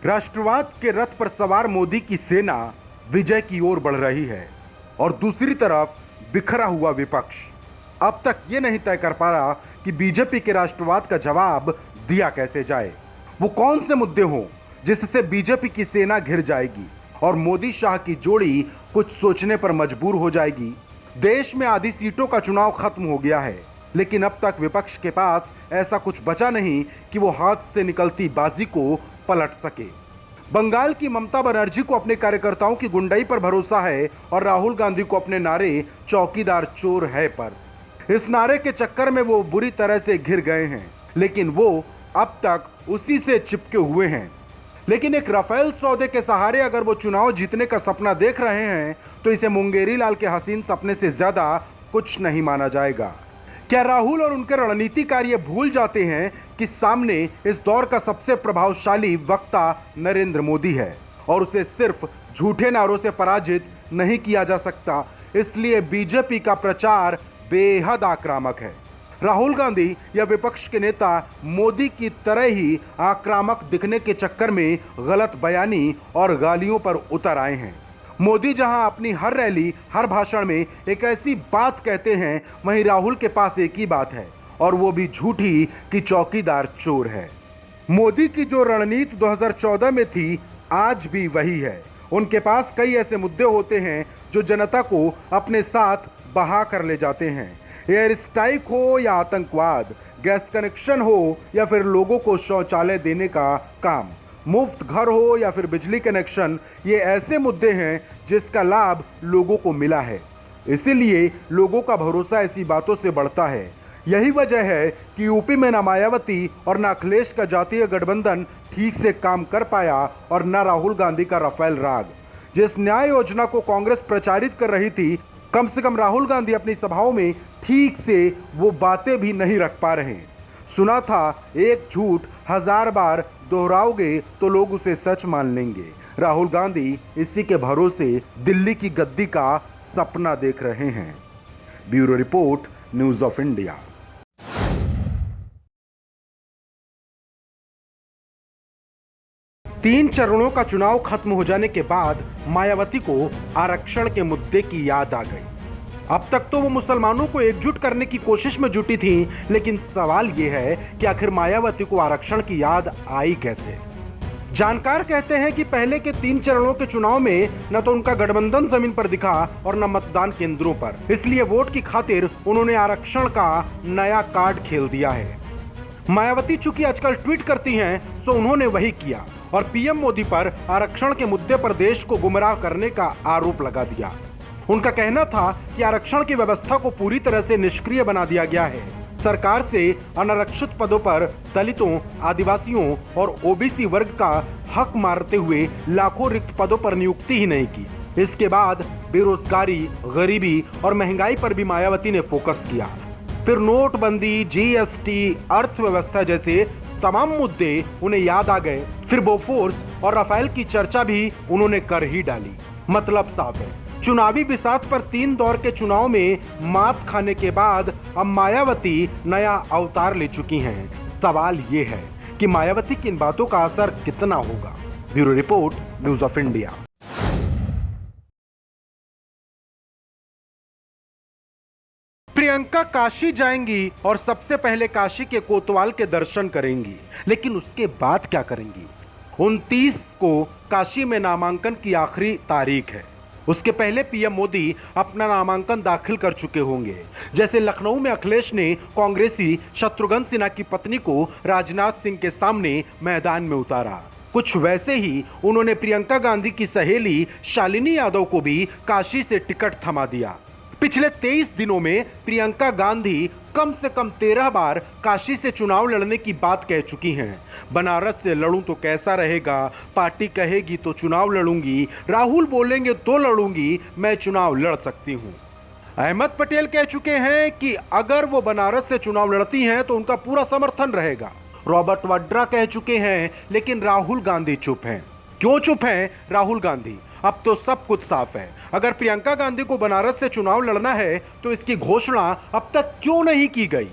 राष्ट्रवाद के रथ पर सवार मोदी की सेना विजय की ओर बढ़ रही है और दूसरी तरफ बिखरा हुआ विपक्ष अब तक ये नहीं तय कर पा रहा कि बीजेपी के राष्ट्रवाद का जवाब दिया कैसे जाए। वो कौन से मुद्दे हों जिससे बीजेपी की सेना घिर जाएगी और मोदी शाह की जोड़ी कुछ सोचने पर मजबूर हो जाएगी। देश में आधी सीटों का चुनाव खत्म हो गया है, लेकिन अब तक विपक्ष के पास ऐसा कुछ बचा नहीं कि वो हाथ से निकलती बाजी को पलट सके। बंगाल की ममता बनर्जी को अपने कार्यकर्ताओं की गुंडाई पर भरोसा है और राहुल गांधी को अपने नारे चौकीदार चोर है पर इस नारे के चक्कर में वो बुरी तरह से घिर गए हैं, लेकिन वो अब तक उसी से चिपके हुए हैं। लेकिन एक राफेल सौदे के सहारे अगर वो चुनाव जीतने का सपना देख रहे हैं तो इसे मुंगेरी लाल के हसीन सपने से ज्यादा कुछ नहीं माना जाएगा। क्या राहुल और उनके रणनीतिकार ये भूल जाते हैं कि सामने इस दौर का सबसे प्रभावशाली वक्ता नरेंद्र मोदी है और उसे सिर्फ झूठे नारों से पराजित नहीं किया जा सकता, इसलिए बीजेपी का प्रचार बेहद आक्रामक है। राहुल गांधी या विपक्ष के नेता मोदी की तरह ही आक्रामक दिखने के चक्कर में गलत बयानी और गालियों पर उतर आए हैं। मोदी जहां अपनी हर रैली हर भाषण में एक ऐसी बात कहते हैं, वहीं राहुल के पास एक ही बात है और वो भी झूठी कि चौकीदार चोर है। मोदी की जो रणनीति 2014 में थी आज भी वही है। उनके पास कई ऐसे मुद्दे होते हैं जो जनता को अपने साथ बहा कर ले जाते हैं। एयर स्ट्राइक हो या आतंकवाद, गैस कनेक्शन हो या फिर लोगों को शौचालय देने का काम, मुफ्त घर हो या फिर बिजली कनेक्शन, ये ऐसे मुद्दे हैं जिसका लाभ लोगों को मिला है। इसीलिए लोगों का भरोसा ऐसी बातों से बढ़ता है। यही वजह है कि यूपी में ना मायावती और ना अखिलेश का जातीय गठबंधन ठीक से काम कर पाया और ना राहुल गांधी का राफेल राग। जिस न्याय योजना को कांग्रेस प्रचारित कर रही थी, कम से कम राहुल गांधी अपनी सभाओं में ठीक से वो बातें भी नहीं रख पा रहे। सुना था एक झूठ 1000 बार दोहराओगे तो लोग उसे सच मान लेंगे। राहुल गांधी इसी के भरोसे दिल्ली की गद्दी का सपना देख रहे हैं। Bureau report, news of India. तीन चरणों का चुनाव खत्म हो जाने के बाद मायावती को आरक्षण के मुद्दे की याद आ गई। अब तक तो वो मुसलमानों को एकजुट करने की कोशिश में जुटी थी, लेकिन सवाल ये है कि आखिर मायावती को आरक्षण की याद आई कैसे। जानकार कहते हैं कि पहले के 3 चरणों के चुनाव में न तो उनका गठबंधन जमीन पर दिखा और न मतदान केंद्रों पर, इसलिए वोट की खातिर उन्होंने आरक्षण का नया कार्ड खेल दिया है। मायावती चूंकि आजकल ट्वीट करती हैं, तो उन्होंने वही किया और पीएम मोदी पर आरक्षण के मुद्दे पर देश को गुमराह करने का आरोप लगा दिया। उनका कहना था कि आरक्षण की व्यवस्था को पूरी तरह से निष्क्रिय बना दिया गया है। सरकार से अनारक्षित पदों पर दलितों, आदिवासियों और ओबीसी वर्ग का हक मारते हुए लाखों रिक्त पदों पर नियुक्ति ही नहीं की। इसके बाद बेरोजगारी, गरीबी और महंगाई पर भी मायावती ने फोकस किया। फिर नोटबंदी, जीएसटी, अर्थव्यवस्था जैसे तमाम मुद्दे उन्हें याद आ गए। फिर बोफोर्स और राफेल की चर्चा भी उन्होंने कर ही डाली। मतलब साफ है, चुनावी बिसात पर 3 दौर के चुनाव में मात खाने के बाद अब मायावती नया अवतार ले चुकी हैं। सवाल ये है कि मायावती की इन बातों का असर कितना होगा। Bureau report, news of India. Priyanka Kashi जाएंगी और सबसे पहले काशी के कोतवाल के दर्शन करेंगी, लेकिन उसके बाद क्या करेंगी? 29 को काशी में नामांकन की आखिरी तारीख है। उसके पहले पीएम मोदी अपना नामांकन दाखिल कर चुके होंगे। जैसे लखनऊ में अखिलेश ने कांग्रेसी शत्रुघ्न सिन्हा की पत्नी को राजनाथ सिंह के सामने मैदान में उतारा, कुछ वैसे ही उन्होंने प्रियंका गांधी की सहेली शालिनी यादव को भी काशी से टिकट थमा दिया। पिछले 23 दिनों में प्रियंका गांधी कम से कम 13 बार काशी से चुनाव लड़ने की बात कह चुकी हैं। बनारस से लड़ूं तो कैसा रहेगा, पार्टी कहेगी तो चुनाव लड़ूंगी, राहुल बोलेंगे तो लड़ूंगी, मैं चुनाव लड़ सकती हूं। अहमद पटेल कह चुके हैं कि अगर वो बनारस से चुनाव लड़ती हैं तो उनका पूरा समर्थन रहेगा। रॉबर्ट वाड्रा कह चुके हैं, लेकिन राहुल गांधी चुप हैं। क्यों चुप हैं राहुल गांधी? अब तो सब कुछ साफ है। अगर प्रियंका गांधी को बनारस से चुनाव लड़ना है तो इसकी घोषणा अब तक क्यों नहीं की गई?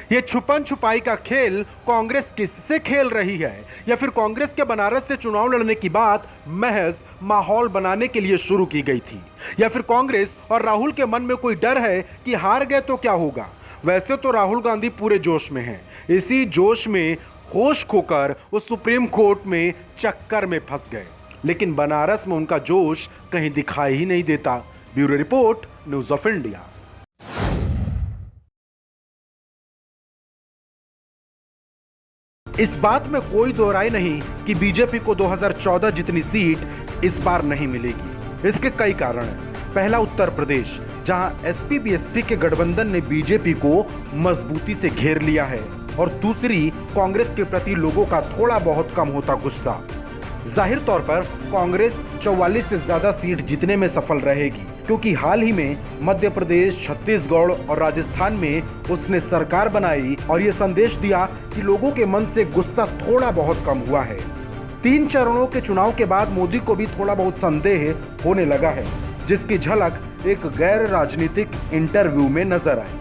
ये छुपन छुपाई का खेल कांग्रेस किससे खेल रही है, या फिर कांग्रेस के बनारस से चुनाव लड़ने की बात महज माहौल बनाने के लिए शुरू की गई थी, या फिर कांग्रेस और राहुल के मन में कोई डर है कि हार गए तो क्या होगा। वैसे तो राहुल गांधी पूरे जोश में हैं। इसी जोश में होश खोकर वो सुप्रीम कोर्ट में चक्कर में फंस गए, लेकिन बनारस में उनका जोश कहीं दिखाई ही नहीं देता। Bureau report, news of India. इस बात में कोई दो राय नहीं कि बीजेपी को 2014 जितनी सीट इस बार नहीं मिलेगी। इसके कई कारण हैं। पहला, उत्तर प्रदेश, जहां एसपी बीएसपी के गठबंधन ने बीजेपी को मजबूती से घेर लिया है, और दूसरी, कांग्रेस के प्रति लोगों का थोड़ा बहुत कम होता गुस्सा। जाहिर तौर पर कांग्रेस 44 से ज्यादा सीट जीतने में सफल रहेगी, क्योंकि हाल ही में मध्य प्रदेश, छत्तीसगढ़ और राजस्थान में उसने सरकार बनाई और ये संदेश दिया कि लोगों के मन से गुस्सा थोड़ा बहुत कम हुआ है। 3 चरणों के चुनाव के बाद मोदी को भी थोड़ा बहुत संदेह होने लगा है, जिसकी झलक एक गैर राजनीतिक इंटरव्यू में नजर आई,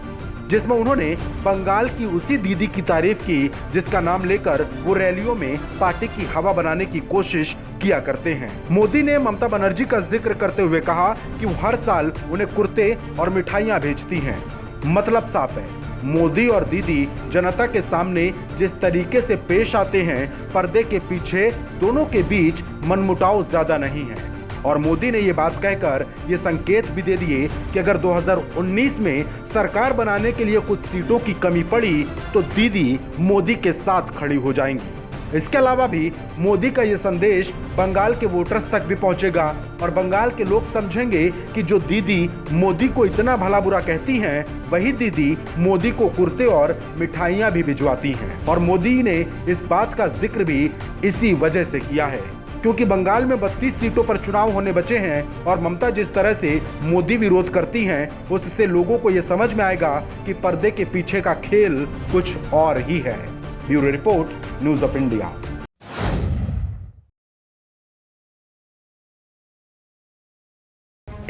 जिसमें उन्होंने बंगाल की उसी दीदी की तारीफ की जिसका नाम लेकर वो रैलियों में पार्टी की हवा बनाने की कोशिश किया करते हैं। मोदी ने ममता बनर्जी का जिक्र करते हुए कहा कि वो हर साल उन्हें कुर्ते और मिठाइयां भेजती हैं। मतलब साफ है, मोदी और दीदी जनता के सामने जिस तरीके से पेश आते हैं, पर्दे के पीछे दोनों के बीच मनमुटाव ज्यादा नहीं है। और मोदी ने ये बात कहकर ये संकेत भी दे दिए कि अगर 2019 में सरकार बनाने के लिए कुछ सीटों की कमी पड़ी तो दीदी मोदी के साथ खड़ी हो जाएंगी। इसके अलावा भी मोदी का ये संदेश बंगाल के वोटर्स तक भी पहुंचेगा और बंगाल के लोग समझेंगे कि जो दीदी मोदी को इतना भला बुरा कहती हैं, वही दीदी मोदी को कुर्ते और मिठाइयां भी भिजवाती हैं। और मोदी ने इस बात का जिक्र भी इसी वजह से किया है, क्योंकि बंगाल में 32 सीटों पर चुनाव होने बचे हैं और ममता जिस तरह से मोदी विरोध करती हैं, उससे लोगों को यह समझ में आएगा कि पर्दे के पीछे का खेल कुछ और ही है। Bureau report, news of India.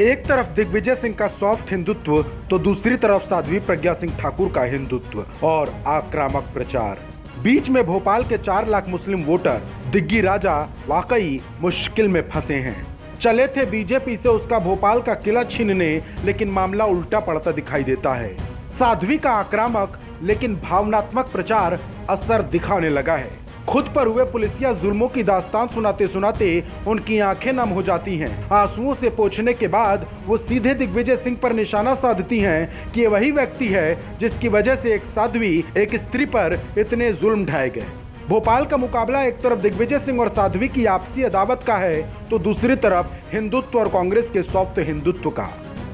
एक तरफ दिग्विजय सिंह का सॉफ्ट हिंदुत्व तो दूसरी तरफ साध्वी प्रज्ञा सिंह ठाकुर का हिंदुत्व और आक्रामक प्रचार। बीच में भोपाल के 4 लाख मुस्लिम वोटर दिग्गी राजा वाकई मुश्किल में फंसे हैं। चले थे बीजेपी से उसका भोपाल का किला छीनने, लेकिन मामला उल्टा पड़ता दिखाई देता है। साध्वी का आक्रामक लेकिन भावनात्मक प्रचार असर दिखाने लगा है। खुद पर हुए पुलिसिया जुल्मों की दास्तान सुनाते सुनाते उनकी आंखें नम हो जाती हैं। आंसुओं से पोंछने के बाद वो सीधे दिग्विजय सिंह पर निशाना साधती हैं कि ये वही व्यक्ति है जिसकी वजह से एक साध्वी, एक स्त्री पर इतने जुल्म ढाए गए। भोपाल का मुकाबला एक तरफ दिग्विजय सिंह और साध्वी की आपसी अदावत का है, तो दूसरी तरफ हिंदुत्व और कांग्रेस के सॉफ्ट हिंदुत्व का।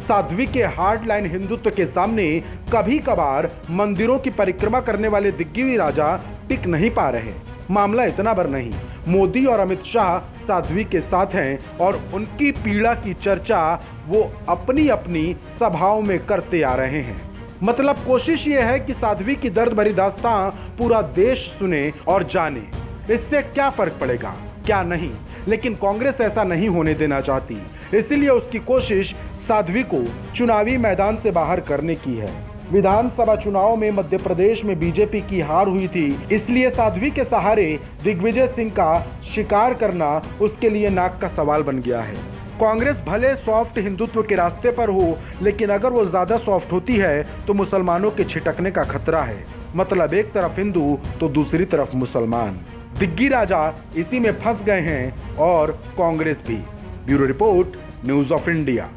साध्वी के हार्ड लाइन हिंदुत्व के सामने कभी कभार मंदिरों की परिक्रमा करने वाले दिग्गी राजा टिक नहीं पा रहे। मामला इतना भर नहीं, मोदी और अमित शाह साध्वी के साथ हैं और उनकी पीड़ा की चर्चा वो अपनी अपनी सभाओं में करते आ रहे हैं। मतलब कोशिश ये है कि साध्वी की दर्द भरी दास्तां पूरा देश सुने और जाने। इससे क्या फर्क पड़ेगा, क्या नहीं, लेकिन कांग्रेस ऐसा नहीं होने देना चाहती। इसलिए उसकी कोशिश साध्वी को चुनावी मैदान से बाहर करने की है। विधानसभा चुनाव में मध्य प्रदेश में बीजेपी की हार हुई थी, इसलिए साध्वी के सहारे दिग्विजय सिंह का शिकार करना उसके लिए नाक का सवाल बन गया है। कांग्रेस भले सॉफ्ट हिंदुत्व के रास्ते पर हो, लेकिन अगर वो ज्यादा सॉफ्ट होती है तो मुसलमानों के छिटकने का खतरा है। मतलब एक तरफ हिंदू तो दूसरी तरफ मुसलमान। दिग्गी राजा इसी में फंस गए हैं और कांग्रेस भी। Bureau report, news of India.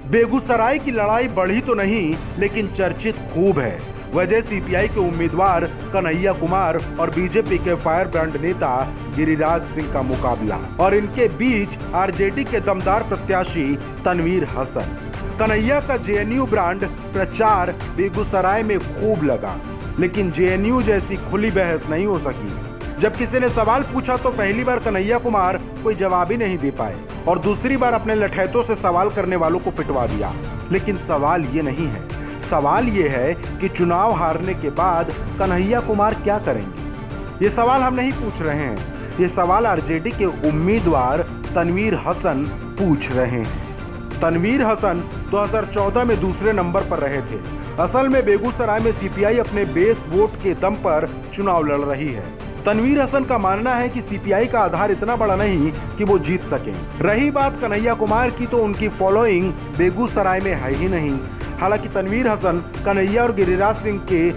Begusarai की लड़ाई बढ़ी तो नहीं, लेकिन चर्चित खूब है। वजह सीपीआई के उम्मीदवार कन्हैया कुमार और बीजेपी के फायर ब्रांड नेता गिरिराज सिंह का मुकाबला, और इनके बीच आरजेडी के दमदार प्रत्याशी तनवीर हसन। कन्हैया का जेएनयू ब्रांड प्रचार बेगूसराय में खूब लगा, लेकिन जेएनयू जैसी खुली बहस नहीं हो सकी। जब किसी ने सवाल पूछा तो पहली बार कन्हैया कुमार कोई जवाब ही नहीं दे पाए और दूसरी बार अपने लठैतों से सवाल करने वालों को पिटवा दिया। लेकिन सवाल ये नहीं है, सवाल ये है कि चुनाव हारने के बाद कन्हैया कुमार क्या करेंगे। ये सवाल हम नहीं पूछ रहे हैं, ये सवाल आरजेडी के उम्मीदवार तनवीर हसन पूछ रहे हैं। तनवीर हसन 2014 में दूसरे नंबर पर रहे थे। असल में बेगूसराय में सीपीआई अपने बेस वोट के दम पर चुनाव लड़ रही है। तनवीर हसन का मानना है कि सीपीआई का आधार इतना बड़ा नहीं कि वो जीत सकें। रही बात कन्हैया कुमार की, तो उनकी फॉलोइंग बेगूसराय में है ही नहीं। हालांकि तनवीर हसन कन्हैया और गिरिराज सिंह के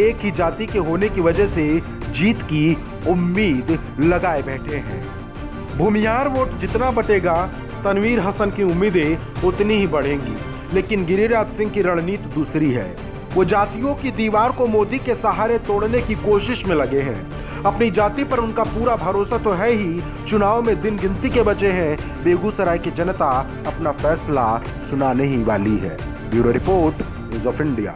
एक ही जाति के होने की वजह से जीत की उम्मीद लगाए बैठे हैं। भूमिहार वोट जितना बटेगा, तनवीर हसन की उम्मीदें उतनी ही बढ़ेंगी। लेकिन गिरिराज सिंह की रणनीति दूसरी है। वो जातियों की दीवार को मोदी के सहारे तोड़ने की कोशिश में लगे हैं। अपनी जाति पर उनका पूरा भरोसा तो है ही, चुनाव में दिन गिनती के बचे हैं। बेगूसराय की जनता अपना फैसला सुनाने ही वाली है। Bureau report, news of India.